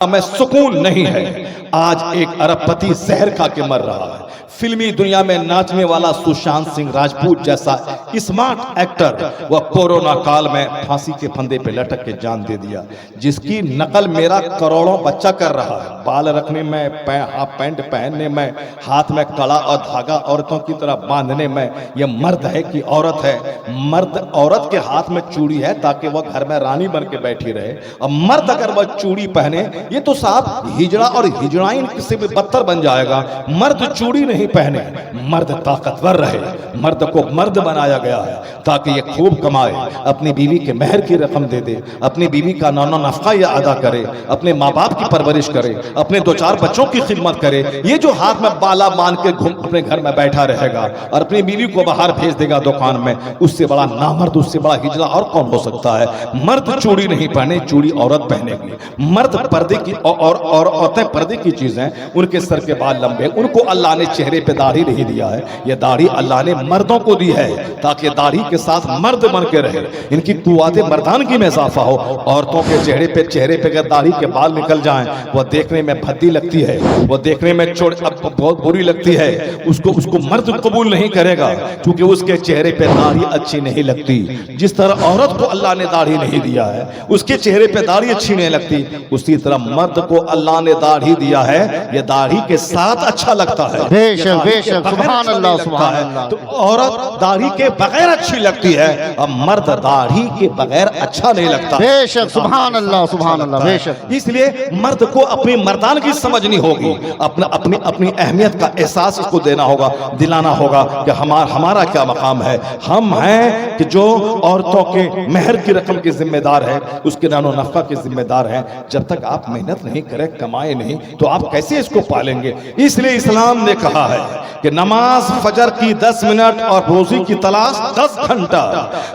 में सुकून नहीं है। आज एक अरबपति जहर खा के मर रहा है। फिल्मी दुनिया में नाचने वाला सुशांत सिंह राजपूत जैसा स्मार्ट एक्टर वह कोरोना काल में फांसी के फंदे पे लटक के जान दे दिया, जिसकी नकल मेरा करोड़ों बच्चा कर रहा है। बाल रखने में, हाफ पैंट पहनने में, हाथ में कड़ा और धागा औरतों की तरह बांधने में। यह मर्द है कि औरत है? मर्द औरत के हाथ में चूड़ी है ताकि वह घर में रानी बन के बैठी रहे, और मर्द अगर वह चूड़ी पहने ये तो साहब हिजड़ा और हिजड़ाइन से भी बदतर बन जाएगा। मर्द चूड़ी नहीं पहने, मर्द ताकतवर रहे। मर्द को मर्द बनाया गया है ताकि ये खूब कमाए, अपनी बीवी के मेहर की रकम दे दे, अपनी बीवी का नाना नफका ये अदा करे, अपने माँ बाप की परवरिश करे, अपने 2-4 बच्चों की खिदमत करे। ये जो हाथ में बाला मान के घूम अपने घर में बैठा रहेगा और अपनी बीवी को बाहर भेज देगा दुकान में, उससे बड़ा नामर्द, उससे बड़ा हिजड़ा और कौन हो सकता है। मर्द चूड़ी नहीं पहने, चूड़ी औरत पहनेगी। मर्द पर्दे की और औरतें पर्दे की चीजें, उनके सर के बाल लंबे, उनको अल्लाह ने चेहरे पे दाढ़ी नहीं दिया है। यह दाढ़ी अल्लाह ने मर्दों को दी है ताकि दाढ़ी के साथ मर्द बन के रहे, इनकी कुव्वाते मर्दानगी में इजाफा हो। औरतों के चेहरे पे अगर दाढ़ी के बाल निकल जाएं, वह देखने में भद्दी लगती है, वह देखने में बहुत बुरी लगती है। उसको मर्द कबूल नहीं करेगा क्योंकि उसके चेहरे पे दाढ़ी अच्छी नहीं लगती। जिस तरह औरत को अल्लाह ने दाढ़ी नहीं दिया है, उसके चेहरे पे दाढ़ी अच्छी नहीं लगती, उसी तरह मर्द को अल्लाह ने दाढ़ी दिया है, यह दाढ़ी के साथ अच्छा लगता है। बेशक बेशक, सुभान अल्लाह सुभान अल्लाह। तो औरत दाढ़ी के बगैर अच्छी लगती है और मर्द दाढ़ी के बगैर अच्छा नहीं लगता। बेशक, सुभान अल्लाह सुभान अल्लाह। बेशक, इसलिए मर्द को अपनी मर्दानगी समझनी होगी, अपनी अहमियत का एहसास इसको देना होगा, दिलाना होगा कि हमारा क्या मकाम है। हम हैं कि जो औरतों के मेहर की रकम के जिम्मेदार है, उसके नानो नफा के जिम्मेदार हैं। जब तक आप मेहनत नहीं करें, कमाए नहीं, तो आप कैसे इसको पालेंगे। इसलिए इस्लाम ने कहा है कि नमाज फजर की 10 मिनट और रोजी की तलाश 10 घंटा।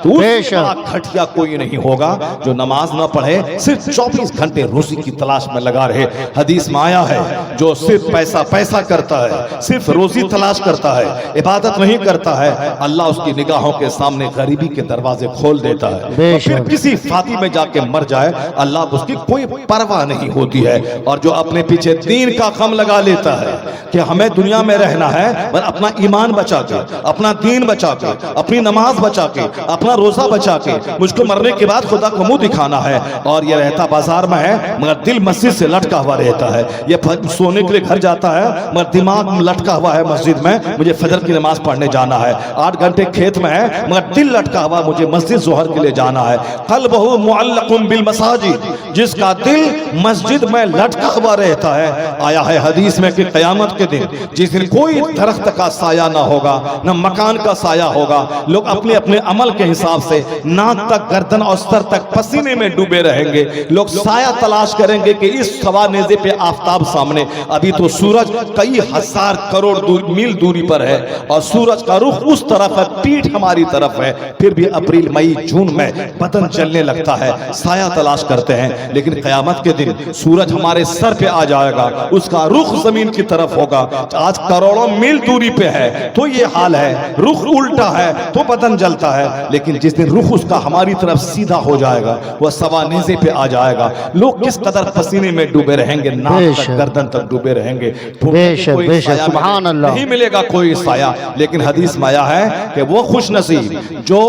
तो घटिया कोई नहीं होगा जो नमाज ना पढ़े, सिर्फ 24 घंटे रोजी की तलाश में लगा रहे। हदीस में आया है, जो सिर्फ पैसा करता है, सिर्फ रोजी तलाश करता है, इबादत नहीं करता है, अल्लाह उसकी निगाहों के सामने गरीबी के दरवाजे खोल देता है। फिर किसी फाती में जाके मर जाए, अल्लाह उसकी कोई परवाह नहीं होती है। और जो अपने पीछे दीन का गम लगा लेता है कि हमें दुनिया में रहना है, पर अपना ईमान बचा के, अपना दीन बचा के, अपनी नमाज बचा के, अपना रोजा बचा के, मुझको मरने के बाद खुदा को मुंह दिखाना है, और ये रहता बाजार में है मगर दिल मस्जिद से लटका हुआ रहता है। ये सोने के लिए घर जाता है मगर दिमाग लटका हुआ है मस्जिद में, मुझे फजर की नमाज पढ़ने जाना है। 8 घंटे खेत में है मगर दिल लटका हुआ, मुझे मस्जिद जोहर के लिए जाना है। क़ल्बुहु मुअल्लक़ुन बिल मसाजिद, जिसका दिल मस्जिद में लटका हुआ रहता है। आया है हदीस में कि क़यामत के दिन, जिस दिन कोई दरख्त का साया ना होगा, ना मकान का साया होगा, लोग अपने अपने अमल के हिसाब से नाक तक, गर्दन और सर तक पसीने में डूबे रहेंगे। लोग साया तलाश करेंगे कि इस सवा नेज़े पे आफताब सामने। अभी तो सूरज कई हजार करोड़ मील दूरी पर है और सूरज का रुख उस तरफ है, पीठ हमारी तरफ है, फिर भी अप्रैल मई जून में बदन चलने लगता है, साया तलाश करते हैं। लेकिन क़यामत के दिन सूरज हमारे सर पे आ जाएगा, उसका रुख जमीन की तरफ होगा। आज करोड़ों मील दूरी पे है तो ये हाल है, रुख उल्टा है तो बदन जलता है। लेकिन जिस दिन रुख उसका हमारी तरफ सीधा हो जाएगा, वह सवा नेज़े पे आ जाएगा, लोग किस कदर पसीने में डूबे रहेंगे, नाक तक, गर्दन तक डूबे रहेंगे। सुभान अल्लाह, नहीं मिलेगा कोई साया। लेकिन हदीस में आया है कि वो खुश नसीब जो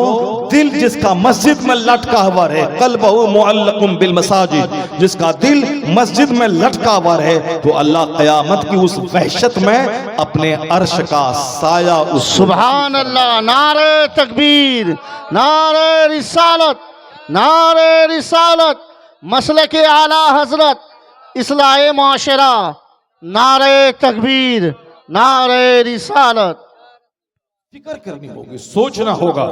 दिल जिसका मस्जिद में लटका हुआ रहे, क़ल्बुहु मुअल्लक़ुन बिल मसाजिद, जिसका दिल मस्जिद में लटका हुआ रहे, तो अल्लाह क़यामत की उस वहशत में अपने अर्श का साया। सुभान अल्लाह। नारे तकबीर, नारे रिसालत, नारे रिसालत, मसलक आला हजरत, इस्लाह माशरा, नारे तकबीर, नारे रिसालत। फिक्र करनी होगी, सोचना होगा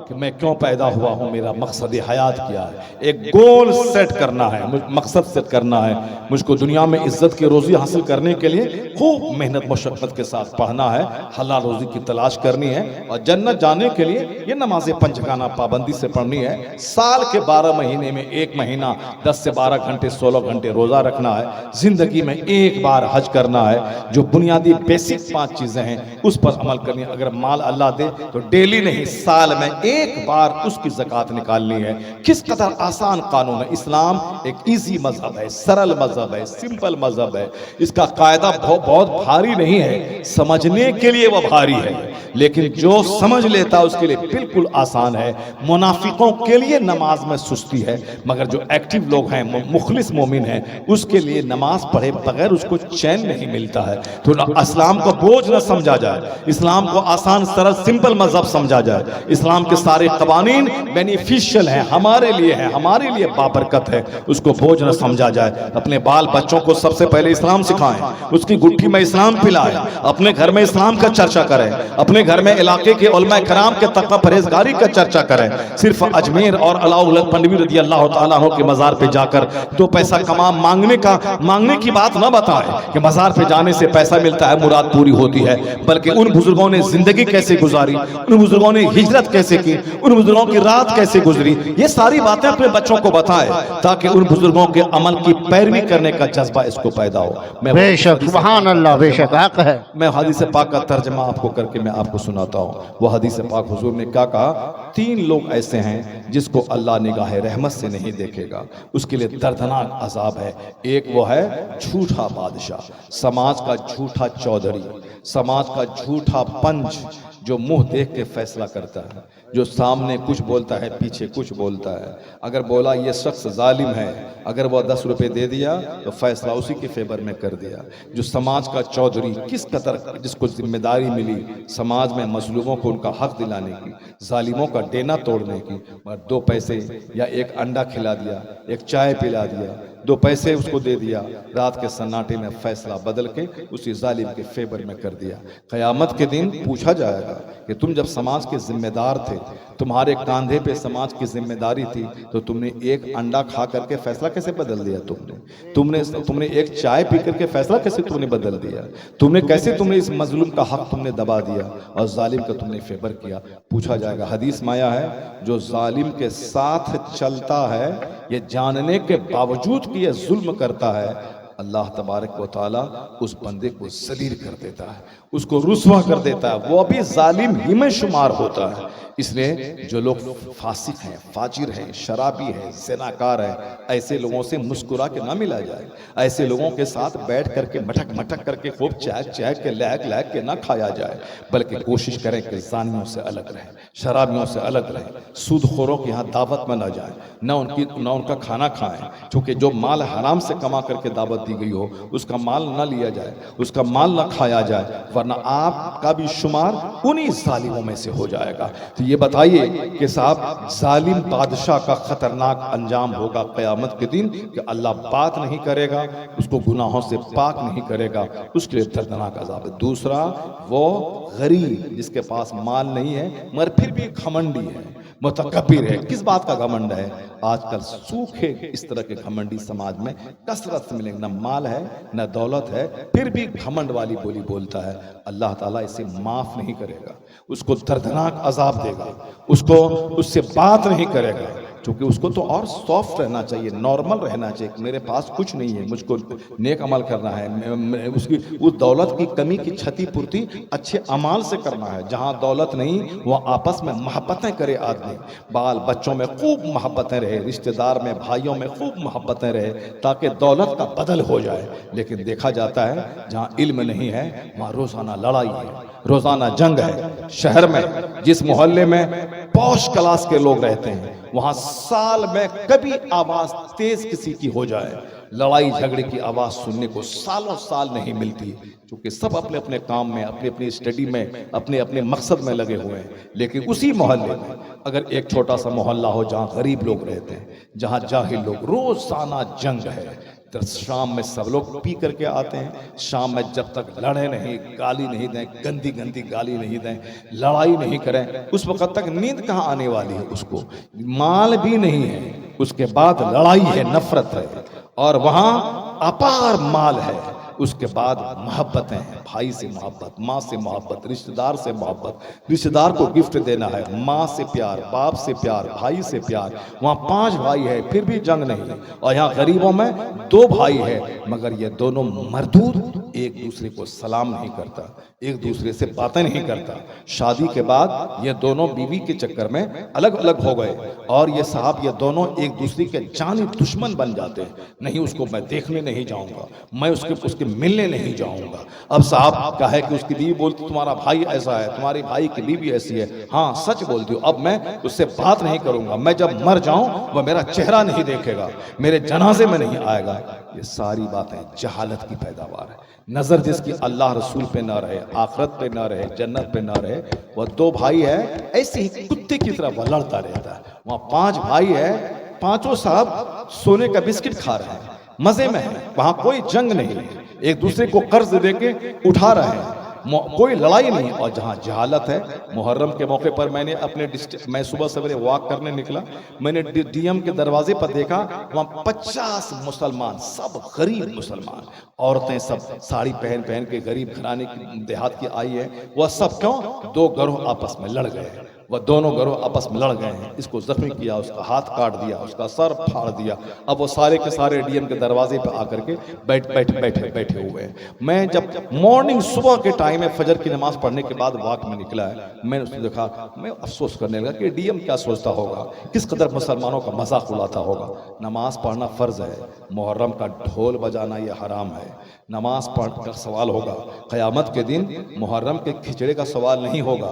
कि मैं क्यों पैदा हुआ हूं, मेरा मकसद हयात क्या है। एक गोल सेट करना है, मकसद सेट करना है। मुझको दुनिया में इज्जत की रोजी हासिल करने के लिए खूब मेहनत मशक्कत के साथ पढ़ना है, हलाल रोजी की तलाश करनी है, और जन्नत जाने के लिए ये नमाज़ें पंचगाना पाबंदी से पढ़नी है। साल के 12 महीने में 1 महीना 10 से 12 घंटे 16 घंटे रोजा रखना है। जिंदगी में एक बार हज करना है। जो बुनियादी बेसिक 5 चीजें हैं उस पर अमल करनी है। अगर माल अल्लाह दे तो डेली नहीं साल में एक बार उसकी ज़कात निकालनी है। किस कदर आसान कानून है। इस्लाम एक इजी मजहब है, सरल मजहब है, सिंपल मजहब है। इसका कायदा बहुत भारी नहीं है, समझने के लिए वह भारी है, लेकिन जो समझ लेता है उसके लिए बिल्कुल आसान है। मुनाफिकों के लिए नमाज में सुस्ती है, मगर जो एक्टिव लोग हैं, मुखलिस मोमिन हैं, उसके लिए नमाज पढ़े बगैर उसको चैन नहीं मिलता है। तो इस्लाम को बोझ न समझा जाए, इस्लाम को आसान सरल सिंपल मजहब समझा जाए। इस्लाम के सारे कवानीन बेनिफिशियल हैं, हमारे लिए हैं, हमारे लिए बाबरकत है, उसको बोझ न समझा जाए। अपने बाल बच्चों को सबसे पहले इस्लाम सिखाएं, उसकी गुट्ठी में इस्लाम पिलाएं, अपने घर में इस्लाम का चर्चा करें, अपने घर में इलाके के उलमा कराम के तक़वा परहेजगारी का चर्चा करें। सिर्फ अजमेर और अलाउल पनवी रज़ी अल्लाह तआला अन्हु के मज़ार पे जाकर दो पैसा कमा मांगने की बात न बताएं कि मज़ार पे जाने से पैसा मिलता है, मुराद पूरी होती है, बल्कि उन बुजुर्गों ने जिंदगी कैसे गुजारी, उन बुजुर्गों ने हिजरत कैसे की, उन बुजुर्गों की रात कैसे गुजरी, ये सारी बातें अपने बच्चों को बताएं ताकि उन बुजुर्गों के अमल की पैरवी करने का जज्बा इसको पैदा हो। मैं बेशक, सुभान अल्लाह, बेशक हक है। मैं हदीस पाक का तर्जमा आपको करके मैं आपको सुनाता हूँ। वह हदीस पाक हुजूर ने क्या कहा, 3 लोग ऐसे हैं जिसको अल्लाह निगाह रहमत से नहीं देखेगा, उसके लिए दर्दनाक अजाब है। एक वो है झूठा बादशाह, समाज का झूठा चौधरी, समाज का झूठा पंच, जो मुंह देख के फैसला करता है, जो सामने कुछ बोलता है पीछे कुछ बोलता है। अगर बोला ये शख्स जालिम है, अगर वह 10 रुपए दे दिया तो फैसला उसी के फेवर में कर दिया। जो समाज का चौधरी, किस कदर जिसको जिम्मेदारी मिली समाज में मजलूमों को उनका हक दिलाने की, जालिमों का डेना तोड़ने की, मगर 2 पैसे या एक अंडा खिला दिया, एक चाय पिला दिया, 2 पैसे उसको दे दिया, रात के सन्नाटे में फैसला बदल के उसी जालिम के फेवर में कर दिया। क़यामत के दिन पूछा जाएगा कि तुम जब समाज के जिम्मेदार थे, तुम्हारे कांधे पे समाज की जिम्मेदारी थी, तो तुमने एक अंडा खा करके फैसला कैसे बदल दिया? तुमने एक चाय पी करके फैसला कैसे तुमने बदल दिया? तुमने इस मजलूम का हक तुमने दबा दिया और जालिम का तुमने फेवर किया। पूछा जाएगा। हदीस में आया है, जो जालिम के साथ चलता है ये जानने के बावजूद कि ये जुल्म करता है, अल्लाह तबारक व तआला उस बंदे को जलील कर देता है, उसको रुस्वा कर देता है, वो भी जालिम ही में शुमार होता है। इसलिए जो लोग फासिक हैं, फाजिर हैं, शराबी हैं, ज़िनाकार हैं, ऐसे लोगों से मुस्कुरा के ना मिला जाए, ऐसे लोगों के साथ बैठ करके मटक मटक करके खूब चहक चहक के लहक के ना खाया जाए, बल्कि कोशिश करें कि ज़ानियों से अलग रहें, शराबियों से अलग रहें, सूदखोरों के यहाँ दावत में ना जाएं, ना उनका खाना खाएं, क्योंकि जो माल हराम से कमा करके दावत दी गई हो उसका माल ना लिया जाए, उसका माल ना खाया जाए, वरना आपका भी शुमार उन्हीं जालिमों में से हो जाएगा। तो ये बताइए कि साहब जालिम बादशाह का खतरनाक अंजाम होगा क़यामत के दिन कि अल्लाह बात नहीं करेगा, उसको गुनाहों से पाक नहीं करेगा, उसके लिए दर्दनाक अज़ाब है। दूसरा, वो गरीब जिसके पास माल नहीं है मगर फिर भी घमंडी है, मुतकब्बिर है। किस बात का घमंड है? आजकल सूखे इस तरह के घमंडी समाज में कसरत से मिलेंगे, न माल है न दौलत है, फिर भी घमंड वाली बोली बोलता है। अल्लाह ताला इसे माफ नहीं करेगा, उसको दर्दनाक अजाब देगा, उससे बात नहीं करेगा, क्योंकि उसको तो और सॉफ्ट रहना चाहिए, नॉर्मल रहना चाहिए। मेरे पास कुछ नहीं है, मुझको नेक अमल करना है, उसकी उस दौलत की कमी की क्षतिपूर्ति अच्छे अमाल से करना है। जहाँ दौलत नहीं वह आपस में मोहब्बतें करे आदमी, बाल बच्चों में खूब मोहब्बतें रहे, रिश्तेदार में भाइयों में खूब मोहब्बतें रहे, ताकि दौलत का बदल हो जाए। लेकिन देखा जाता है जहाँ इल्म नहीं है वहाँ रोजाना लड़ाई है, रोजाना जंग है। शहर में जिस मोहल्ले में पौश क्लास के लोग रहते हैं वहां साल में कभी आवाज तेज किसी की हो जाए, लड़ाई झगड़े की आवाज सुनने को सालों साल नहीं मिलती, क्योंकि सब अपने अपने काम में, अपनी अपनी स्टडी में, अपने अपने मकसद में लगे हुए हैं। लेकिन उसी मोहल्ले में अगर एक छोटा सा मोहल्ला हो जहाँ गरीब लोग रहते हैं, जहाँ जाहिल लोग, रोजाना जंग है, तो शाम में सब लोग पी करके आते हैं, शाम में जब तक लड़े नहीं, गाली नहीं दें, गंदी गंदी गाली नहीं दें, लड़ाई नहीं करें, उस वक्त तक नींद कहाँ आने वाली है? उसको माल भी नहीं है, उसके बाद लड़ाई है, नफरत है, और वहाँ अपार माल है, उसके बाद मोहब्बतें हैं, भाई से मोहब्बत, माँ से मोहब्बत, रिश्तेदार से मोहब्बत, रिश्तेदार को गिफ्ट देना है, माँ से प्यार, बाप से प्यार, भाई से प्यार। वहाँ 5 भाई है फिर भी जंग नहीं, और यहाँ गरीबों में 2 भाई है मगर ये दोनों मरदूद, एक दूसरे को सलाम नहीं करता, एक दूसरे से बातें नहीं करता। शादी के बाद ये दोनों बीवी के चक्कर में अलग अलग हो गए और ये साहब ये दोनों एक दूसरे के जानी दुश्मन बन जाते हैं। नहीं उसको मैं देखने नहीं जाऊंगा, मैं उसके मिलने नहीं जाऊंगा। अब साहब क्या है कि उसकी बीवी बोलती तुम्हारा भाई ऐसा है, तुम्हारी भाई की बीवी ऐसी है, हाँ सच बोलती हूँ, अब मैं उससे बात नहीं करूंगा, मैं जब मर जाऊं वह मेरा चेहरा नहीं देखेगा, मेरे जनाजे में नहीं आएगा। ये सारी बातें जहालत की पैदावार है। नजर जिसकी अल्लाह रसूल पे ना रहे, आखिरत पे ना रहे, जन्नत पे ना रहे, वह 2 भाई है ऐसे ही कुत्ते की तरह वह लड़ता रहता है। वहाँ 5 भाई है, पांचों साहब सोने का बिस्किट खा रहे हैं, मजे में है, वहां कोई जंग नहीं है, एक दूसरे को कर्ज देके उठा रहे हैं, कोई लड़ाई नहीं। और जहां जहालत है, मुहर्रम के मौके पर मैं सुबह सवेरे वॉक करने निकला, मैंने डीएम के दरवाजे पर देखा, वहां 50 मुसलमान, सब गरीब मुसलमान, औरतें सब साड़ी पहन पहन के गरीब घराने की देहात की आई है। वह सब क्यों? 2 गिरोह आपस में लड़ गए, वह दोनों गिरोह आपस में लड़ गए हैं, इसको जख्मी किया, उसका हाथ काट दिया, उसका सर फाड़ दिया। अब वो सारे के सारे डीएम के दरवाजे पे आकर के बैठे हुए हैं। मैं जब मॉर्निंग सुबह के टाइम में फजर की नमाज पढ़ने के बाद वॉक में निकला है, मैंने उसको देखा, मैं अफसोस करने लगा कि डीएम क्या सोचता होगा, किस कदर मुसलमानों का मजाक उड़ाता होगा। नमाज पढ़ना फर्ज है, मुहर्रम का ढोल बजाना ये हराम है। नमाज पढ़कर सवाल होगा क़यामत के दिन, मुहर्रम के खिचड़े का सवाल नहीं होगा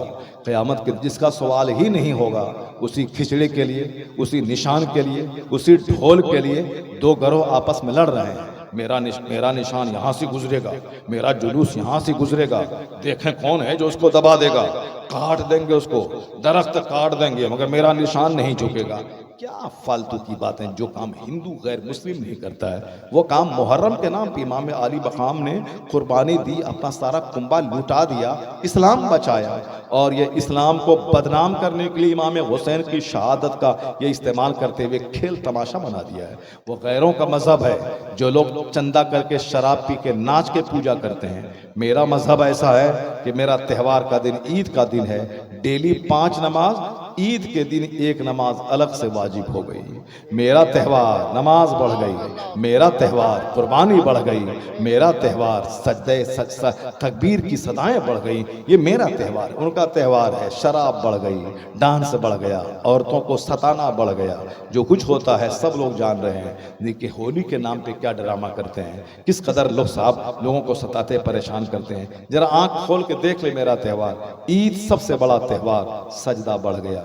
क़यामत के, जिसका सवाल ही नहीं होगा उसी खिचड़े के लिए, उसी निशान के लिए, उसी ढोल के लिए 2 गिरोह आपस में लड़ रहे हैं। मेरा निशान यहाँ से गुजरेगा, मेरा जुलूस यहाँ से गुजरेगा, देखें कौन है जो उसको दबा देगा, काट देंगे उसको, दरख्त काट देंगे मगर मेरा निशान नहीं झुकेगा। क्या फालतू की बातें, जो काम हिंदू गैर मुस्लिम नहीं करता है वो काम मुहर्रम के नाम पे इमाम अली मकाम ने कुर्बानी दी, अपना सारा कुंबा लुटा दिया, इस्लाम बचाया। और ये इस्लाम को बदनाम करने के लिए इमाम हुसैन की शहादत का ये इस्तेमाल करते हुए खेल तमाशा बना दिया है। वो गैरों का मजहब है, जो लोग चंदा करके शराब पी के नाच के पूजा करते हैं। मेरा मजहब ऐसा है कि मेरा त्यौहार का दिन ईद का दिन है, डेली 5 नमाज, ईद के दिन 1 नमाज अलग से वाजिब हो गई। मेरा त्यौहार नमाज बढ़ गई, मेरा त्यौहार कुर्बानी बढ़ गई, मेरा त्यौहार सजदे तकबीर की सदाएं बढ़ गई, ये मेरा त्यौहार। उनका त्यौहार है शराब बढ़ गई, डांस बढ़ गया, औरतों को सताना बढ़ गया। जो कुछ होता है सब लोग जान रहे हैं। देखिए होली के नाम पे क्या ड्रामा करते हैं, किस कदर लोग साहब लोगों को सताते परेशान करते हैं। जरा आंख खोल के देख ले मेरा त्यौहार, ईद सबसे बड़ा त्यौहार, सजदा बढ़ गया,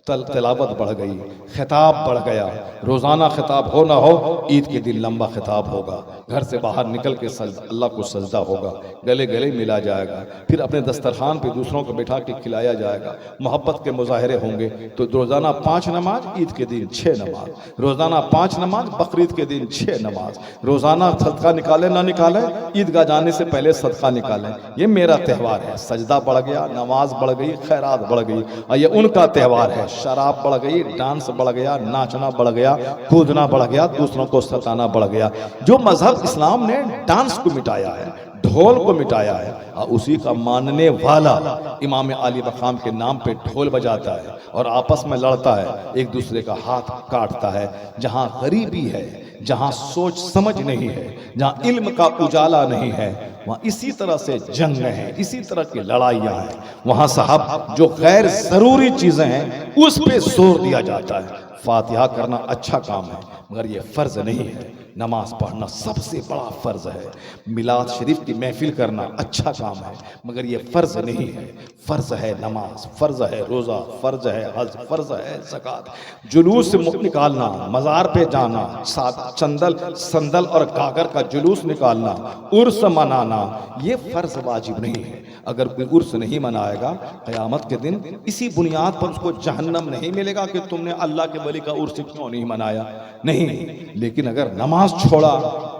तिलावत बढ़ गई, खिताब बढ़ गया। रोजाना खिताब हो ना हो, ईद के दिन लंबा खिताब होगा, घर से बाहर निकल के अल्लाह को सजदा होगा, गले गले मिला जाएगा, फिर अपने दस्तरखान पे दूसरों को बैठा के खिलाया जाएगा, मोहब्बत के मुजाहरे होंगे। तो रोजाना 5 नमाज, ईद के दिन 6 नमाज, रोजाना 5 नमाज, बकरीद के दिन 6 नमाज, रोजाना सदका निकाले ना निकाले, ईदगाह जाने से पहले सदका निकालें, ये मेरा त्यौहार है। सजदा बढ़ गया, नमाज बढ़ गई, खैरात बढ़ गई, और ये उनका त्यौहार है। शराब बढ़ गई, डांस बढ़ गया, नाचना बढ़ गया, कूदना बढ़ गया, दूसरों को सताना बढ़ गया। जो मजहब इस्लाम ने डांस को मिटाया है, ढोल को मिटाया है, और उसी का मानने वाला इमाम अली मकाम के नाम पे ढोल बजाता है और आपस में लड़ता है, एक दूसरे का हाथ काटता है। जहां गरीबी है, जहां सोच समझ नहीं है, जहां इल्म का उजाला नहीं है, वहां इसी तरह से जंग है, इसी तरह की लड़ाइयां हैं। वहां साहब जो गैर जरूरी चीजें हैं उस पे जोर दिया जाता है। फातिहा करना अच्छा काम है मगर ये फर्ज नहीं है। नमाज पढ़ना सबसे बड़ा फर्ज है। मिलाद शरीफ की महफिल करना अच्छा काम है मगर ये फर्ज नहीं है। फर्ज है नमाज, फर्ज है रोज़ा, फर्ज है हज, फर्ज है ज़कात। जुलूस निकालना, मज़ार पे जाना, संदल और गागर का जुलूस निकालना, उर्स मनाना, ये फर्ज वाजिब नहीं है। अगर कोई उर्स नहीं मनाएगा, क़यामत के दिन इसी बुनियाद पर उसको जहन्नम नहीं मिलेगा कि तुमने अल्लाह के वली का उर्स क्यों नहीं मनाया। नहीं, लेकिन अगर नमाज छोड़ा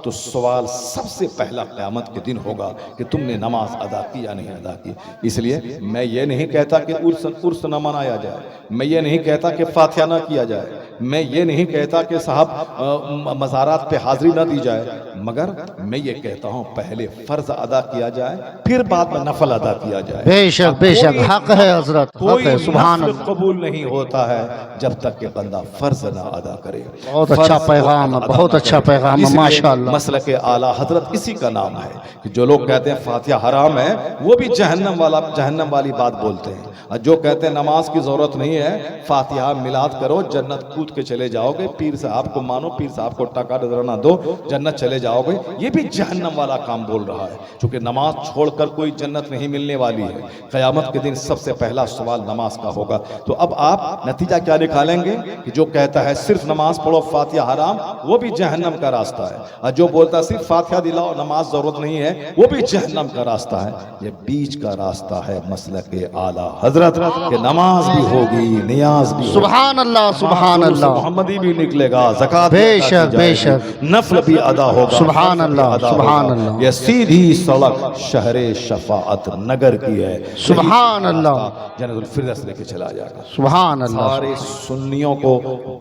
तो सवाल सबसे पहला क़यामत के दिन होगा कि तुमने नमाज अदा की या नहीं अदा की। इसलिए मैं ये नहीं कहता कि उर्स न मनाया जाए, मैं ये नहीं कहता कि फातिहा ना किया जाए, मैं ये नहीं कहता कि साहब मज़ारात पे हाज़िरी ना दी जाए, मगर मैं ये कहता हूँ पहले फ़र्ज अदा किया जाए, फिर बाद में नफल अदा किया जाए। बेशक बेशक हक है हजरत, हक कोई है। सुभान नफल अल्लाह। कबूल नहीं होता है जब तक कि बंदा फर्ज ना अदा करे। बहुत अच्छा फर्ज को पैगाम है, अदा बहुत ना अच्छा करे। पैगाम है, इसलिए माशाअल्लाह। मसलक आला हजरत इसी का नाम है कि जो लोग कहते हैं फातिहा हराम है वो भी जहन्नम वाली बात बोलते हैं, और जो कहते हैं नमाज की जरूरत नहीं है, फातिहा मिलाद करो जन्नत कूद के चले जाओगे, पीर साहब को मानो, पीर साहब को टका नजराना दो, जन्नत चले जाओगे, ये भी जहन्नम वाला काम बोल रहा है। क्योंकि नमाज छोड़कर कोई जन्नत नहीं मिलने वाली है। क़यामत के दिन सबसे पहला सवाल नमाज का होगा। तो अब आप नतीजा क्या निकालेंगे कि जो कहता है सिर्फ नमाज पढ़ो फातिहा हराम, वो भी जहन्नम का रास्ता है, और जो बोलता है सिर्फ फातिहा दिलाओ नमाज जरूरत नहीं है, वो भी जहन्नम का रास्ता है। ये बीच का रास्ता है मसलक आला हजरत कि नमाज भी होगी, नियाज भी होगी, सुभान अल्लाह, सुभान अल्लाह। मोहम्मदी भी निकलेगा, ज़कात भी बेशक, अदा की जाएगी, बेशक। नफल भी अदा होगा, सुभान फर्ज भी अल्लाह, अदा सुभान होगा। अल्लाह। ये सीधी सड़क शहरे शफाअत नगर की है। सुभान अल्लाह। जन्नतुल फिरदौस लेके चला जाएगा। सुभान अल्लाह। सारे सुन्नियों को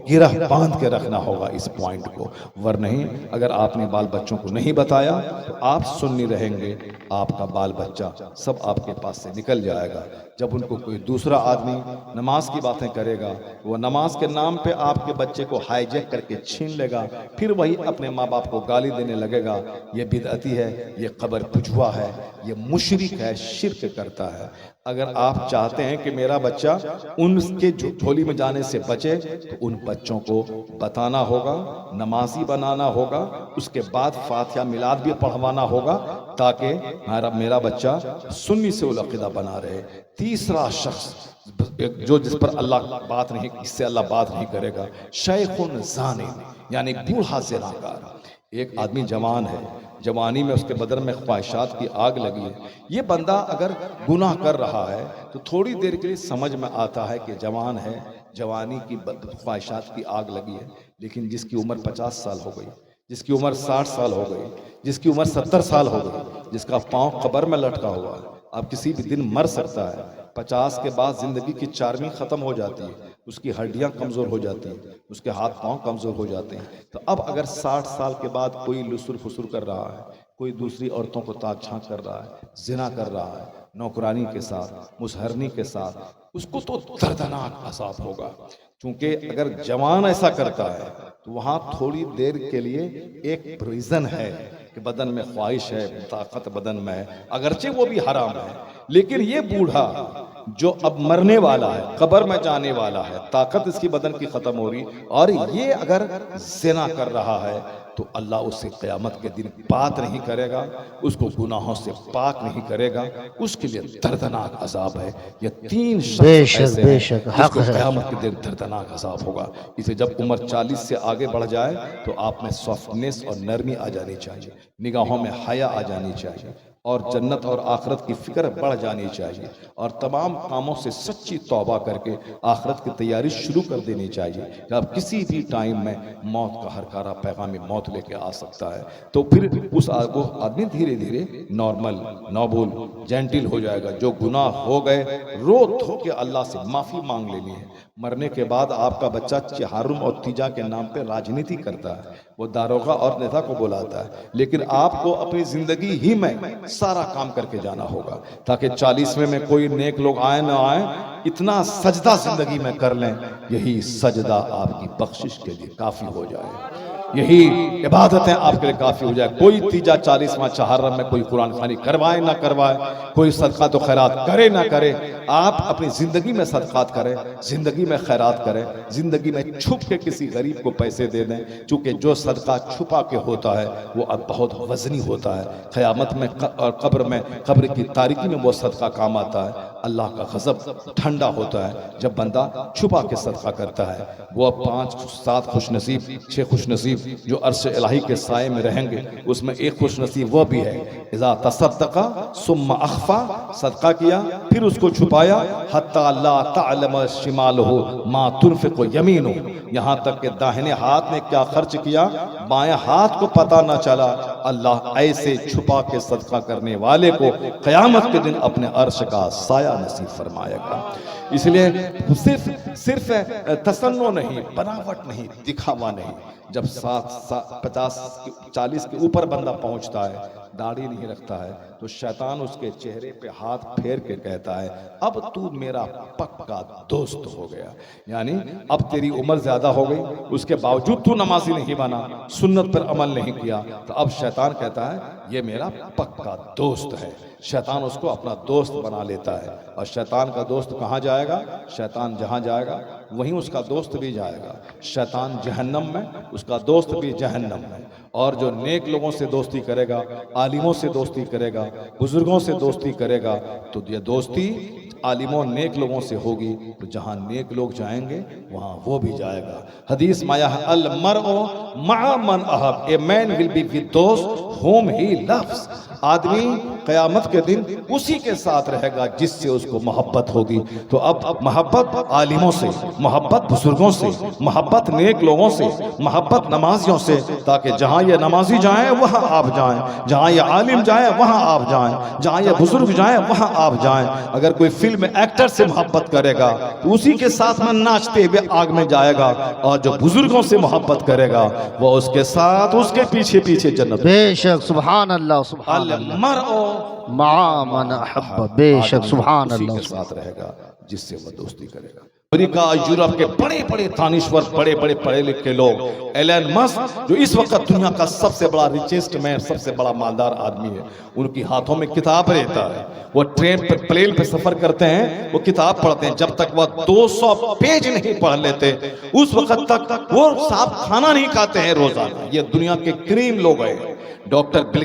गिरह बांध के रखना होगा इस पॉइंट को, वर नहीं अगर आपने बाल बच्चों को नहीं बताया तो आप सुन्नी रहेंगे, आपका बाल बच्चा सब आपके पास से निकल जाएगा। जब उनको कोई दूसरा आदमी नमाज की बातें करेगा, वो नमाज के नाम पे आपके बच्चे को हाईजैक करके छीन लेगा, फिर वही अपने माँ बाप को गाली देने लगेगा, ये बिदअती है, ये कब्र पुजवा है, ये मुशरिक है, शिर्क करता है। अगर आप चाहते हैं कि मेरा बच्चा उनके झोली में जाने से बचे, तो उन बच्चों को बताना होगा, नमाजी बनाना होगा, उसके बाद फातिहा मिलाद भी पढ़वाना होगा, ताकि मेरा बच्चा सुन्नी से उल अक़ीदा बना रहे। तीसरा शख्स जो जिस पर अल्लाह बात नहीं, इससे अल्लाह बात नहीं करेगा, शैख़ुन ज़ानी, यानी बूढ़ा ज़िनाकार। एक आदमी जवान है, जवानी में उसके बदन में ख्वाहिशात की आग लगी है। ये बंदा अगर गुनाह कर रहा है तो थोड़ी देर के लिए समझ में आता है कि जवान है, जवानी की ख्वाहिशात की आग लगी है। लेकिन जिसकी उम्र 50 साल हो गई, जिसकी उम्र 60 साल हो गई, जिसकी उम्र 70 साल हो गई, जिसका पाँव कब्र में लटका हुआ है, अब किसी भी दिन मर सकता है। 50 के बाद जिंदगी की चार्मिंग खत्म हो जाती है, उसकी हड्डियां कमजोर हो जाती हैं, उसके हाथ पांव कमजोर हो जाते हैं। तो अब अगर 60 साल के बाद कोई लुसुर फुसुर कर रहा है, कोई दूसरी औरतों को ताक झांक कर रहा है, जिना कर रहा है, नौकरानी के साथ, मुसहरनी के साथ, उसको तो दर्दनाक अज़ाब होगा। क्योंकि अगर जवान ऐसा करता है तो वहाँ थोड़ी देर के लिए एक प्रिजन है कि बदन में ख्वाहिश है, ताकत बदन में है, अगरचे वो भी हराम है। लेकिन ये बूढ़ा जो अब मरने वाला है, कब्र में जाने वाला है, ताकत इसकी बदन की खत्म हो रही, और ये अगर ज़िना कर रहा है तो अल्लाह उससे क़यामत के दिन बात नहीं करेगा, उसको गुनाहों से पाक नहीं करेगा, उसके लिए दर्दनाक अजाब है। ये 3 शख्स ऐसे हैं जिसको क़यामत के दिन दर्दनाक अजाब होगा। इसे जब उम्र 40 से आगे बढ़ जाए तो आप में सॉफ्टनेस और नरमी आ जानी चाहिए, निगाहों में हया आ जानी चाहिए, और जन्नत और आखरत की फिक्र बढ़ जानी चाहिए, और तमाम कामों से सच्ची तौबा करके आखरत की तैयारी शुरू कर देनी चाहिए कि अब किसी भी टाइम में मौत का हरकारा पैगाम मौत लेके आ सकता है। तो फिर उस आदमी धीरे धीरे नॉर्मल, नॉबुल, जेंटिल हो जाएगा। जो गुनाह हो गए रो धो के अल्लाह से माफ़ी मांग लेनी है। मरने के बाद आपका बच्चा चहारुम और तीजा के नाम पे राजनीति करता है, वो दारोगा और नेता को बुलाता है, लेकिन आपको अपनी जिंदगी ही में सारा काम करके जाना होगा, ताकि 40वें में कोई नेक लोग आए ना आए, इतना सजदा जिंदगी में कर लें, यही सजदा आपकी बख्शिश के लिए काफी हो जाए, यही इबादतें आपके लिए काफी हो जाए। कोई तीजा 40वां चहारम में कोई कुरान खानी करवाए ना करवाए, कोई सदका तो खैरात करे ना करे, आप अपनी जिंदगी में सदकात करें, जिंदगी में खैरात करें, जिंदगी में छुप के किसी गरीब को पैसे दे दें। चूंकि जो सदका छुपा के होता है वो अब बहुत वजनी होता है, क़यामत में और कब्र की तारीकी में वो सदका काम आता है। अल्लाह का गज़ब ठंडा होता है जब बंदा छुपा के सदका करता है। वो अब 5-7 खुशनसीब 6 खुशनसीब जो अर्श इलाही के साए में रहेंगे, उसमें एक खुशनसीब वो भी है, इज़ा तसद्दक़ा सुम्मा अख़फ़ा, सदका किया फिर उसको छुपाया, हत्ता ला तअलम शिमालुहु मा तुनफ़िक़ु यमीनुहु, यहाँ तक कि दाहिने हाथ ने क्या खर्च किया बाएं हाथ को पता न चला। अल्लाह ऐसे छुपा के सदका करने वाले को क़यामत के दिन अपने अर्श का साया नसीब फरमाएगा। इसलिए सिर्फ तसन्नो नहीं, बनावट नहीं, दिखावा नहीं। जब 50-40 के ऊपर बंदा पहुंचता है, दाढ़ी नहीं रखता है, तो शैतान उसके चेहरे पे हाथ फेर के कहता है अब तू मेरा पक्का दोस्त हो गया, यानी अब तेरी उम्र ज्यादा हो गई, उसके बावजूद तू नमाजी नहीं बना, सुन्नत पर अमल नहीं किया, तो अब शैतान कहता है ये मेरा पक्का दोस्त है। शैतान उसको अपना दोस्त बना लेता है। और शैतान का दोस्त कहाँ जाएगा? शैतान जहाँ जाएगा वहीं उसका दोस्त भी जाएगा। शैतान जहन्नम में, उसका दोस्त भी जहन्नम में। और जो नेक लोगों से दोस्ती करेगा, आलिमों से दोस्ती करेगा, बुजुर्गों से दोस्ती करेगा, तो ये दोस्ती आलिमों नेक लोगों से होगी, तो जहाँ नेक लोग जाएंगे वहाँ वो भी जाएगा। हदीस माया है अल मरउ मअ मन अहब, a man will be with those whom he loves। आदमी क़यामत के दिन उसी के साथ रहेगा जिससे उसको मोहब्बत होगी। तो अब मोहब्बत आलिमों से, मोहब्बत बुजुर्गों से, मोहब्बत नेक लोगों से, मोहब्बत नमाजियों से, ताकि जहाँ ये नमाजी जाएं वहाँ आप जाएं, जहाँ ये आलिम जाएं वहाँ आप जाएं, जहाँ ये बुजुर्ग जाएं वहाँ आप जाएं। अगर कोई फिल्म एक्टर से मोहब्बत करेगा तो उसी के साथ में नाचते हुए आग में जाएगा, और जो बुजुर्गों से मोहब्बत करेगा वो उसके साथ उसके पीछे पीछे जन्नत। बेशक सुभान अल्लाह, सुभान अल्लाह, मअ मन अहब्ब, बेशक सुभान अल्लाह, के साथ रहेगा जिससे वो दोस्ती करेगा। अमेरिका, यूरोप के बड़े बड़े दानिश्वर, बड़े बड़े पढ़े लिखे लोग, एलन मस्क जो इस वक्त दुनिया का सबसे बड़ा रिचेस्ट मैन, सबसे बड़ा मालदार आदमी है, उनकी हाथों में किताब रहता है। वो ट्रेन पे, प्लेन पे सफर करते हैं, वो किताब पढ़ते हैं। जब तक वह 200 पेज नहीं पढ़ लेते उस वक्त तक वो साफ खाना नहीं खाते हैं रोजाना। ये दुनिया के क्रीम लोग हैं। डॉक्टर बिल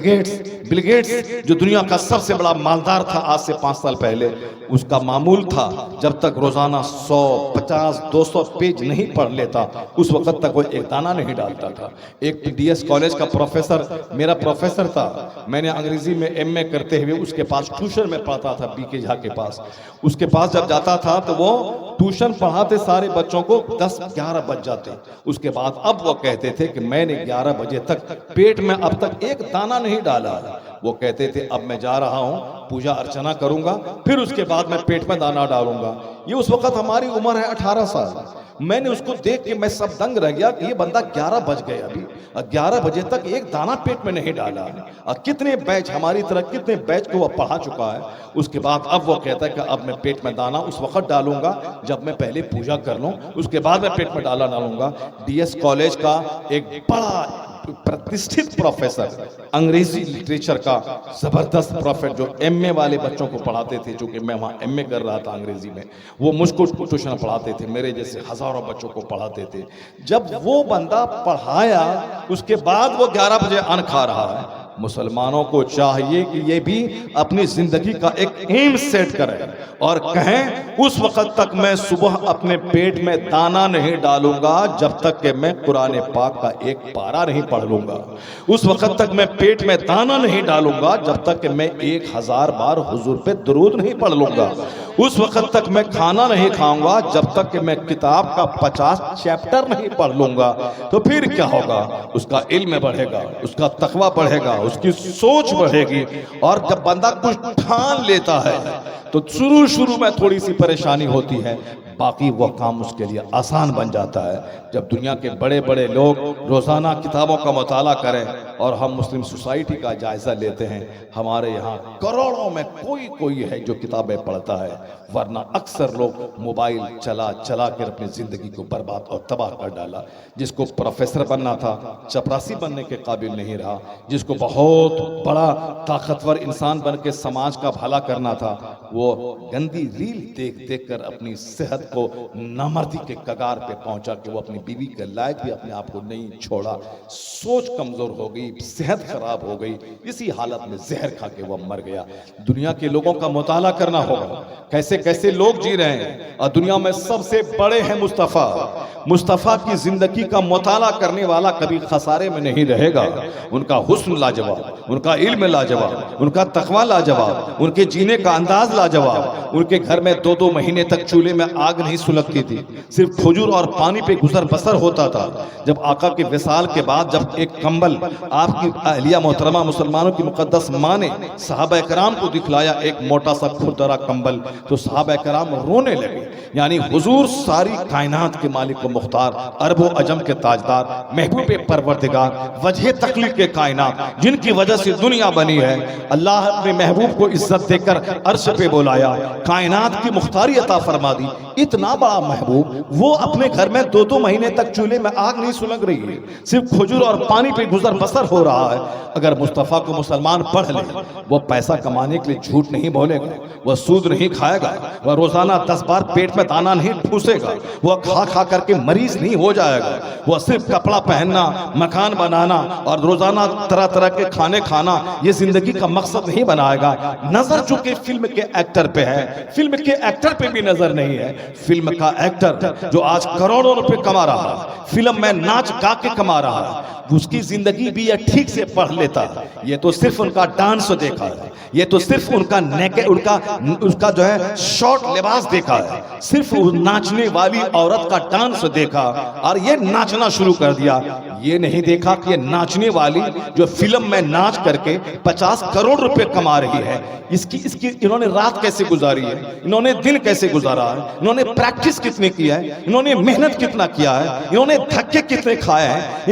गेट्स जो दुनिया का सबसे बड़ा मालदार था आज से 5 साल पहले, उसका मामूल था जब तक रोजाना 150-200 पेज नहीं पढ़ लेता उस वक्त तक वो एक दाना नहीं डालता था। एक डीएस कॉलेज का प्रोफेसर मेरा प्रोफेसर था, मैंने अंग्रेजी में एमए करते हुए उसके पास ट्यूशन में पढ़ता था, बीके झा के पास। उसके पास जब जाता था तो वो ट्यूशन पढ़ाते सारे बच्चों को 10-11 बज जाते। उसके बाद अब वो कहते थे कि मैंने 11 बजे तक पेट में अब तक एक दाना नहीं डाला। वो कहते थे अब मैं जा रहा हूँ, पूजा अर्चना करूंगा, फिर उसके बाद मैं पेट में दाना डालूंगा। ये उस वक्त हमारी उम्र है 18 साल। मैंने उसको देख के मैं सब दंग रह गया कि ये बंदा 11 बज गए अभी, 11 बजे तक एक दाना पेट में नहीं डाला। और कितने बैच हमारी तरह, कितने बैच को वह पढ़ा चुका है। उसके बाद अब वो कहता है कि अब मैं पेट में दाना उस वक्त डालूंगा जब मैं पहले पूजा कर लूं, उसके बाद मैं पेट में डालूंगा। डीएस कॉलेज का एक बड़ा प्रतिष्ठित प्रोफेसर, अंग्रेजी लिटरेचर का जबरदस्त प्रोफेसर, जो एमए वाले बच्चों को पढ़ाते थे, जो कि मैं वहाँ एमए कर रहा था अंग्रेजी में, वो मुझको ट्यूशन पढ़ाते थे, मेरे जैसे हजारों बच्चों को पढ़ाते थे। जब वो बंदा पढ़ाया उसके बाद वो 11 बजे अन्न खा रहा है। मुसलमानों को चाहिए कि ये भी अपनी जिंदगी का एक एम सेट करें और कहें उस वक्त तक मैं सुबह अपने पेट में दाना नहीं डालूंगा जब तक कि मैं कुरान पाक का एक पारा नहीं पढ़ लूंगा। उस वक्त तक मैं पेट में दाना नहीं डालूंगा जब तक कि मैं 1000 बार हुजूर पे दुरूद नहीं पढ़ लूंगा। उस वक्त तक मैं खाना नहीं खाऊंगा जब तक कि मैं किताब का 50 चैप्टर नहीं पढ़ लूंगा। तो फिर क्या होगा? उसका इल्म बढ़ेगा, उसका तकवा बढ़ेगा, उसकी सोच बढ़ेगी। और जब बंदा कुछ ठान लेता है तो शुरू में थोड़ी सी परेशानी होती है, बाकी वह काम उसके लिए आसान बन जाता है। जब दुनिया के बड़े बड़े लोग रोजाना किताबों का मुताला करें और हम मुस्लिम सोसाइटी का जायजा लेते हैं, हमारे यहाँ करोड़ों में कोई है जो किताबें पढ़ता है, वरना अक्सर लोग मोबाइल चला कर अपनी जिंदगी को बर्बाद और तबाह कर डाला। जिसको प्रोफेसर बनना था चपरासी बनने के काबिल नहीं रहा, जिसको बहुत बड़ा ताकतवर इंसान बन के समाज का भला करना था, वो गंदी रील देख कर अपनी सेहत को नामर्दी के कगार पे पहुंचा कि वो अपनी बीवी के लायक भी अपने आप को नहीं छोड़ा। सोच कमजोर हो गई सेहत खराब हो गई, इसी हालत में जहर खा के वह मर गया। दुनिया के लोगों का मुताला करना होगा, कैसे कैसे लोग जी रहे हैं, और दुनिया में सबसे बड़े हैं मुस्तफ़ा की जिंदगी का मुताला करने वाला कभी खसारे में नहीं रहेगा। उनका हुस्न लाजवाब, उनका इल्म लाजवाब, उनका तकवा लाजवाब, उनके जीने का अंदाज लाजवाब। उनके घर में 2-2 महीने तक चूल्हे में आग नहीं सुलगती थी, सिर्फ खजूर और पानी पे गुजर बसर होता था। जब आका के विसाल के बाद जब एक कंबल आपकी अहलिया मोहतरमा मुसलमानों की मुकद्दस माँ ने सहाबा कराम को दिखलाया, एक मोटा सा खुरदरा कंबल, तो सहाबा कराम रोने लगे। यानी हुजूर सारी कायनात के मालिक व मुख्तार, अरब व अजम के ताजदार, महबूब परवरदिगार, वजह तख्लीक के कायनात, जिनकी वजह से दुनिया बनी है, अल्लाह अपने महबूब को इज्जत देकर अर्श पे बुलाया, कायनात की मुख्तारी अता फरमा दी। इतना बड़ा महबूब, वो अपने घर में 2-2 महीने तक चूल्हे में आग नहीं सुलग रही है, सिर्फ खजूर और पानी पे गुजर बसर हो रहा है। अगर मुस्तफ़ा को मुसलमान पढ़ ले, वो पैसा कमाने के लिए झूठ नहीं बोलेगा, वह सूद नहीं खाएगा, वह रोजाना 10 बार पेट में दाना नहीं ठूसेगा, वह खा खा करके मरीज नहीं हो जाएगा, वह सिर्फ कपड़ा पहनना, मकान बनाना और रोजाना तरह तरह के खाने खाना ये जिंदगी का मकसद नहीं बनाएगा। नजर चूंकि फिल्म के एक्टर पे है, फिल्म के एक्टर पे भी नजर नहीं है। फिल्म का एक्टर जो आज करोड़ों रुपए कमा रहा है, फिल्म में नाच गा के कमा रहा है, उसकी जिंदगी भी ये ठीक से पढ़ लेता। ये तो सिर्फ उनका डांस देखा है, ये तो सिर्फ उनका उसका जो है शॉर्ट लिबास देखा है, सिर्फ नाचने वाली औरत का डांस देखा और ये नाचना शुरू कर दिया। ये नहीं देखा कि ये नाचने वाली जो फिल्म में नाच करके 50 करोड़ रुपए कमा रही है, इसकी इन्होंने रात कैसे गुजारी है, इन्होंने दिन कैसे गुजारा है, इन्होंने प्रैक्टिस कितनी की है, इन्होंने मेहनत कितना किया है, इन्होंने धक्के कितने खाए हैं,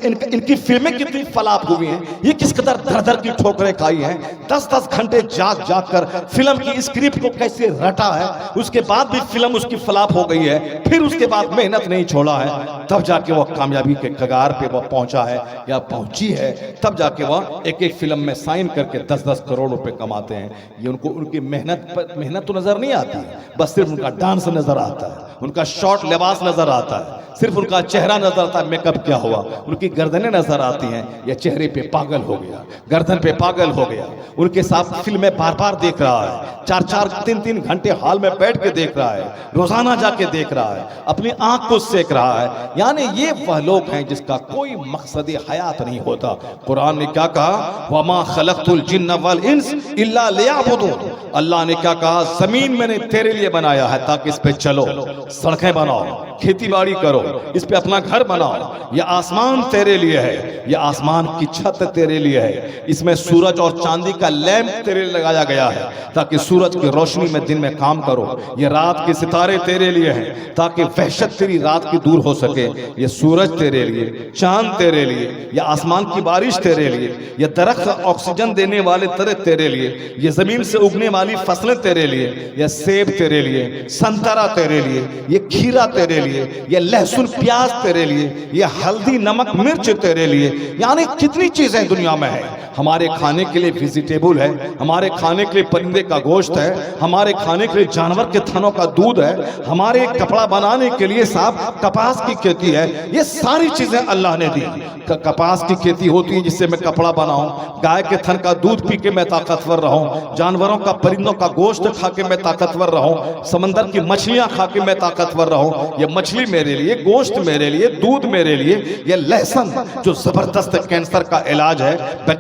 इनकी फिल्में कितनी फलाप हुई हैं, ये किस कदर दर-दर की ठोकरें खाई हैं, 10-10 घंटे जाग कर फिल्म की स्क्रिप्ट को कैसे रटा है, उसके बाद भी फिल्म उसकी फलाप हो गई है, फिर उसके बाद मेहनत नहीं छोड़ा है, तब जाके वो कामयाबी के कगार पे वो पहुंचा है या पहुंची है, तब जाके वो एक फिल्म में साइन करके 10-10 करोड़ रुपए कमाते हैं। ये उनको उनकी मेहनत तो नजर नहीं आती, बस सिर्फ उनका डांस नजर आता है, उनका शॉर्ट लिबास नजर आता है, सिर्फ उनका चेहरा नजर आता है, मेकअप क्या हुआ, उनकी गर्दनें नजर आती हैं, या चेहरे पे पागल हो गया, गर्दन पे पागल हो गया, उनके साथ फिल्में बार-बार देख रहा है, 4-4 3-3 घंटे हॉल में बैठ के देख रहा है, रोजाना जाके देख रहा है, अपनी आंख को सेक रहा है। यानी ये वह लोग हैं जिसका कोई मकसद हयात नहीं होता। कुरान ने क्या कहा, वमा खलक़तुल जिन्न वल इंस इल्ला लियअबुदून। अल्लाह ने क्या कहा, जमीन मैंने तेरे लिए बनाया है ताकि इस पे चलो, सड़कें बनाओ, खेती बाड़ी करो, इस पे अपना घर बनाओ, ये आसमान तेरे लिए है, ये आसमान की छत तेरे लिए है, इसमें सूरज और चांदी का लैंप तेरे लिए लगाया गया है ताकि सूरज की रोशनी में दिन में काम करो, ये रात के सितारे तेरे लिए हैं ताकि वहशत तेरी रात की दूर हो सके, ये सूरज तेरे लिए, चांद तेरे लिए, ये आसमान की बारिश तेरे लिए, ये दरख्त ऑक्सीजन देने वाले तरह तेरे लिए, ये जमीन से उगने वाली फसलें तेरे लिए, ये सेब तेरे लिए, संतरा तेरे लिए, ये खीरा तेरे लिए, ये लहसुन प्याज तेरे लिए, ये हल्दी नमक मिर्च तेरे लिए। यानी कितनी चीजें दुनिया में है, हमारे खाने के लिए वेजिटेबल है, हमारे खाने के लिए परिंदे का गोश्त है, हमारे खाने के लिए जानवर के थनों का दूध है, हमारे कपड़ा बनाने के लिए साहब कपास की खेती है। ये सारी चीजें अल्लाह ने दी। कपास की खेती होती है जिससे मैं कपड़ा बनाऊं, गाय के थन का दूध पी के मैं ताकतवर रहूं, जानवरों का परिंदों का गोश्त खा के मैं ताकतवर रहूं, समंदर की मछलियां खा के मैं ताकतवर रहूं। ये मछली मेरे लिए, गोश्त मेरे लिए, दूध मेरे लिए, ये लहसुन जो जबरदस्त कैंसर का इलाज है,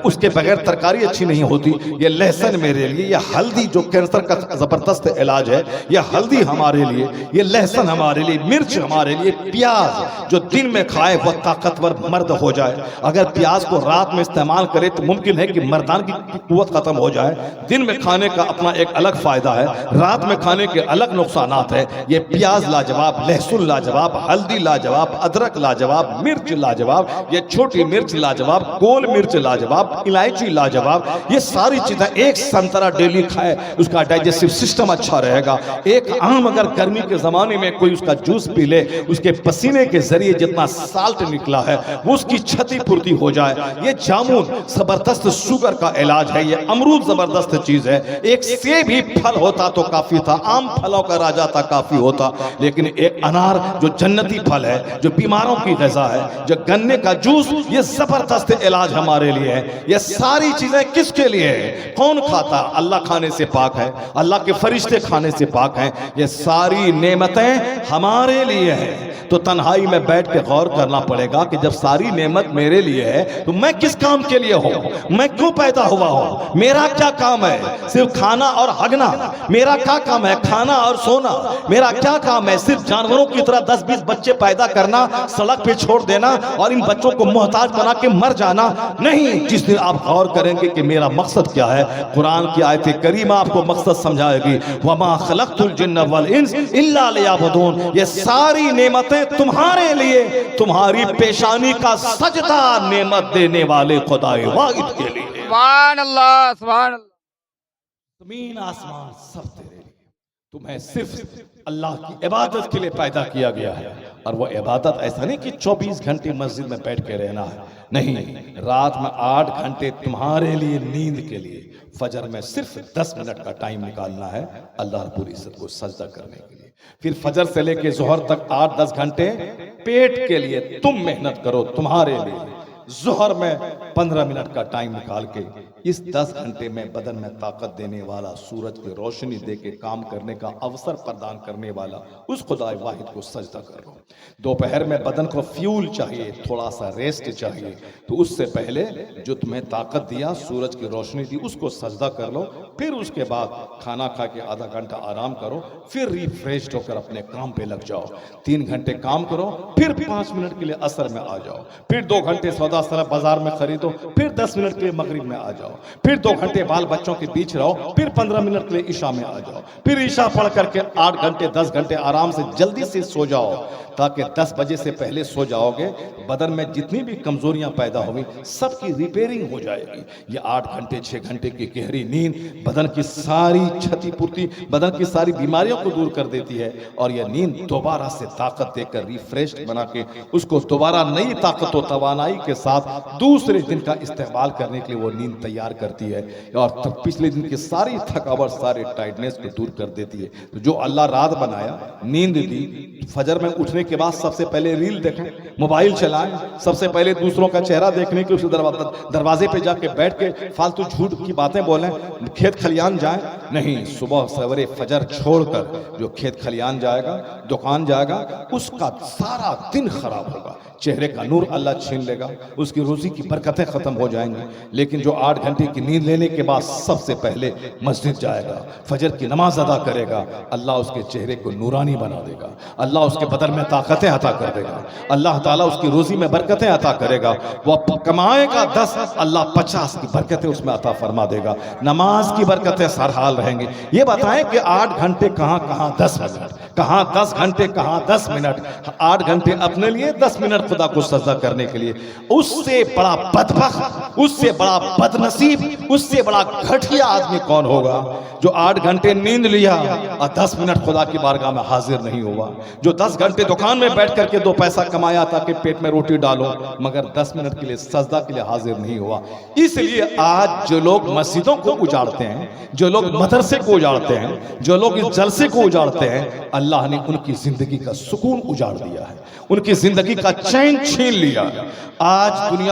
उसके बगैर तरकारी अच्छी नहीं होती, ये लहसुन मेरे लिए, ये हल्दी जो कैंसर का जबरदस्त इलाज है, ये हल्दी हमारे लिए, ये लहसुन हमारे लिए, मिर्च हमारे लिए, प्याज जो दिन में खाए वह ताकतवर मर्द हो जाए। अगर प्याज को रात में इस्तेमाल करे तो मुमकिन है कि मर्दान की कुव्वत खत्म हो जाए। दिन में खाने का अपना एक अलग फायदा है, रात में खाने के अलग नुकसानात है। ये प्याज लाजवाब, लहसुन लाजवाब, हल्दी लाजवाब, अदरक लाजवाब, मिर्च लाजवाब, ये छोटी मिर्च लाजवाब, गोल मिर्च लाजवाब, इलायची लाजवाब, ये सारी चीजें। एक संतरा डेली खाए, उसका डाइजेस्टिव सिस्टम अच्छा रहेगा। एक आम अगर गर्मी के जमाने में कोई उसका जूस पी ले, उसके पसीने के जरिए जितना साल्ट निकला है वो उसकी क्षतिपूर्ति हो जाए। ये जामुन जबरदस्त शुगर का इलाज है, ये अमरूद जबरदस्त चीज है। एक सेब ही फल होता तो काफी था, आम फलों का राजा था काफी होता। लेकिन एक अनार जो जन्नती फल है, जो बीमारों की ग़िज़ा है, जो गन्ने का जूस, ये ज़बरदस्त इलाज हमारे लिए है। ये सारी चीज़ें किसके लिए है? कौन खाता? अल्लाह खाने से पाक है, अल्लाह के फरिश्ते खाने से पाक हैं। ये सारी नेमतें हमारे लिए हैं। तो तन्हाई में बैठ के गौर करना पड़ेगा कि जब सारी नेमत मेरे लिए है तो मैं किस काम के लिए हूँ? मैं क्यों पैदा हुआ हूँ? मेरा क्या काम है? सिर्फ खाना और हगना? मेरा क्या काम है? खाना और सोना? मेरा क्या काम है? सिर्फ जानवरों की तरह 10-20 बच्चे पैदा करना, सड़क पे छोड़ देना और इन बच्चों को मोहताज बना के मर जाना? नहीं। जिस दिन आप गौर करेंगे कि मेरा मकसद क्या है, कुरान की आयत करीमा आपको मकसद समझाएगी। वमा खलक़तुल जिन्न वल इंस इल्ला लियअबुदून। ये सारी नेमतें तुम्हारे लिए, तुम्हारी पेशानी का सजदा नेमत देने वाले खुदाए वाहिद के लिए। सुभान अल्लाह, सुभान अल्लाह। जमीन आसमान सब तेरे लिए। तुम्हें सिर्फ अल्लाह की इबादत के लिए पैदा किया गया है। और वो इबादत ऐसा नहीं कि 24 घंटे मस्जिद में बैठ के रहना है, नहीं। रात में 8 घंटे तुम्हारे लिए, नींद के लिए। फजर में सिर्फ 10 मिनट का टाइम निकालना है अल्लाह रब्बुल इज्जत को सजदा करने के लिए। फिर फजर से लेके जोहर तक 8-10 घंटे पेट के लिए तुम मेहनत करो, तुम्हारे लिए। जोहर में 15 मिनट का टाइम निकाल के इस 10 घंटे में बदन में ताकत देने वाला, सूरज की रोशनी दे के काम करने का अवसर प्रदान करने वाला उस खुदा वाहिद को सजदा करो। दोपहर में बदन को फ्यूल चाहिए, थोड़ा सा रेस्ट चाहिए, तो उससे पहले जो तुम्हें ताकत दिया, सूरज की रोशनी दी, उसको सजदा कर लो। फिर उसके बाद खाना खा के आधा घंटा आराम करो, फिर रिफ्रेश होकर अपने काम पे लग जाओ। 3 घंटे काम करो, फिर 5 मिनट के लिए असर में आ जाओ, फिर 2 घंटे सौदा सरफ बाजार में खरीदो, फिर 10 मिनट के लिए मगरिब में आ जाओ, फिर 2 घंटे बाल बच्चों के बीच रहो, फिर 15 मिनट के लिए ईशा में आ जाओ, फिर ईशा पढ़ करके 8 घंटे 10 घंटे आराम से जल्दी से सो जाओ, ताकि 10 बजे से पहले सो जाओगे। बदन में जितनी भी कमजोरियां पैदा होंगी सबकी रिपेयरिंग हो जाएगी। ये 8 घंटे 6 घंटे की गहरी नींद बदन की सारी क्षतिपूर्ति, बदन की सारी बीमारियों को दूर कर देती है। और यह नींद दोबारा से ताकत देकर रिफ्रेश बना के उसको दोबारा नई ताकत और तवानाई के साथ दूसरे दिन का इस्तेमाल करने के लिए वो नींद तैयार करती है। और तब पिछले दिन की सारी थकावट, सारे टाइटनेस को दूर कर देती है। तो जो अल्लाह रात बनाया, नींद दी, फजर में उठने के बाद सबसे पहले रील देखें, मोबाइल चलाएं, सबसे पहले दूसरों का चेहरा देखने के उस दरवाजे पे जाके बैठ के फालतू झूठ की बातें बोलें, खेत खलियान जाएं, नहीं। सुबह सवेरे फजर छोड़कर जो खेत खलियान जाएगा, दुकान जाएगा, उसका सारा दिन खराब होगा, चेहरे का नूर अल्लाह छीन लेगा, उसकी रोजी की बरकतें खत्म हो जाएंगी। लेकिन जो 8 घंटे की नींद लेने के बाद सबसे पहले मस्जिद जाएगा, फजर की नमाज अदा करेगा, अल्लाह उसके चेहरे को नूरानी बना देगा, अल्लाह उसके बदन में ताकतें अता कर देगा, अल्लाह ताला उसकी रोजी में बरकतें अता करेगा। वो कमाएगा 10, अल्लाह 50 की बरकतें उसमें अता फरमा देगा। नमाज की बरकतें सरहाल रहेंगी। ये बताएं कि 8 घंटे कहाँ 10 मिनट, कहाँ 10 घंटे, कहाँ 10 मिनट। 8 घंटे अपने लिए, 10 मिनट खुदा को सजदा करने के लिए। उससे बड़ा बदबख्त, उससे बड़ा बदनसीब, उससे बड़ा घटिया आदमी कौन होगा जो 8 घंटे नींद लिया और 10 मिनट खुदा की बारगाह में हाजिर नहीं हुआ, जो 10 घंटे दुकान में बैठ करके 2 पैसा कमाया ताकि पेट में रोटी डालो, मगर 10 मिनट के लिए सजदा के लिए हाजिर नहीं हुआ। इसलिए आज जो लोग मस्जिदों को उजाड़ते हैं, जो लोग मदरसे को उजाड़ते हैं, जो लोग इस जलसे को उजाड़ते हैं, अल्लाह ने उनकी जिंदगी का सुकून उजाड़ दिया है, उनकी जिंदगी का चैन छीन लिया। आज दुनिया